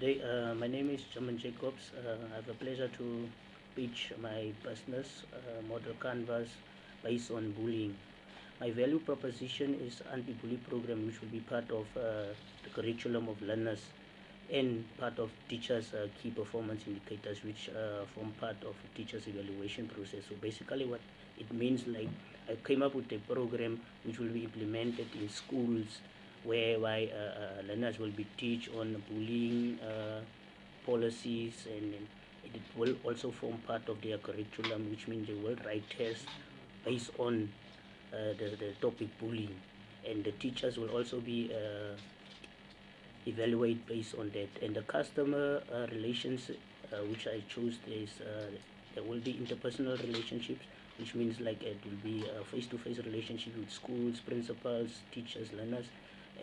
today. My name is German Jacobs. I have the pleasure to pitch my business model canvas based on bullying. My value proposition is anti-bully program, which will be part of the curriculum of learners and part of teachers' key performance indicators, which form part of teachers' evaluation process. So basically, what it means, like, I came up with a program which will be implemented in schools, whereby learners will be teach on bullying policies, and it will also form part of their curriculum, which means they will write tests based on the topic bullying, and the teachers will also be evaluate based on that. And the customer relations which I chose is there will be interpersonal relationships, which means like it will be a face-to-face relationship with schools, principals, teachers, learners,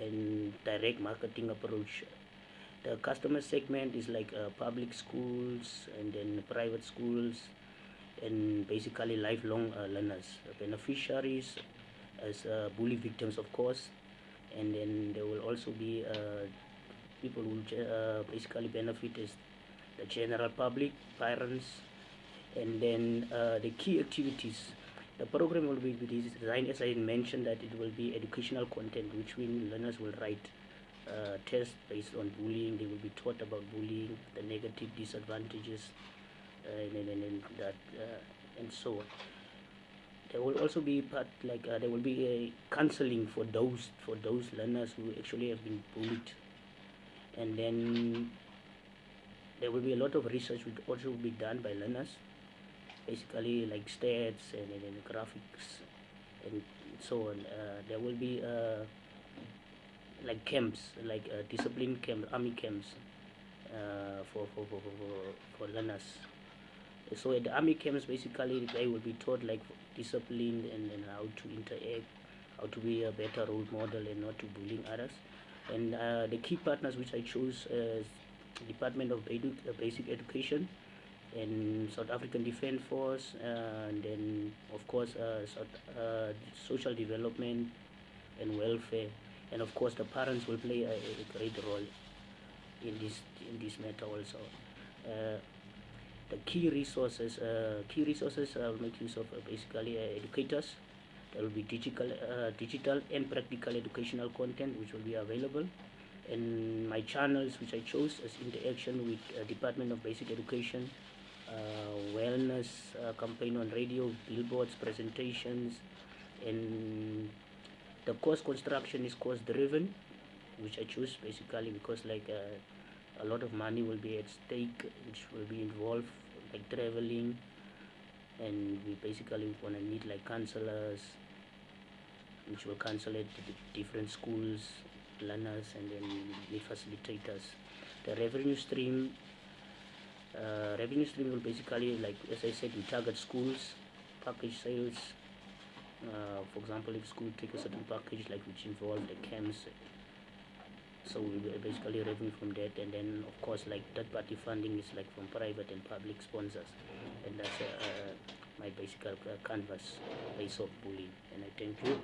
and direct marketing approach. The customer segment is like public schools and then private schools, and basically lifelong learners. Beneficiaries as bully victims, of course, and then there will also be people who basically benefit as the general public, parents, and then the key activities. The program will be designed, as I mentioned, that it will be educational content, which means learners will write tests based on bullying. They will be taught about bullying, the negative disadvantages, and that and so on. There will also be part like there will be a counseling for those learners who actually have been bullied, and then there will be a lot of research which also will be done by learners, basically like stats and graphics and so on. There will be like camps, like discipline camps, army camps for learners. So at the army camps, basically they will be taught like discipline and how to interact, how to be a better role model and not to bullying others. And the key partners which I chose is Department of Basic Education and South African Defence Force, and then of course social development and welfare, and of course the parents will play a great role in this matter also. The key resources will make use of basically educators. There will be digital and practical educational content which will be available, and my channels which I chose as interaction with Department of Basic Education, wellness campaign on radio, billboards, presentations, and the course construction is course driven, which I choose basically because like a lot of money will be at stake, which will be involved, like traveling, and we basically want to need like counselors, which will counsel at the different schools, learners, and then the facilitators. The revenue stream will basically, like as I said, we target schools, package sales. For example, if school take a certain package like which involve the camps, so we will basically revenue from that. And then of course like third party funding is like from private and public sponsors, and that's my basic canvas based off bullying. And I thank you.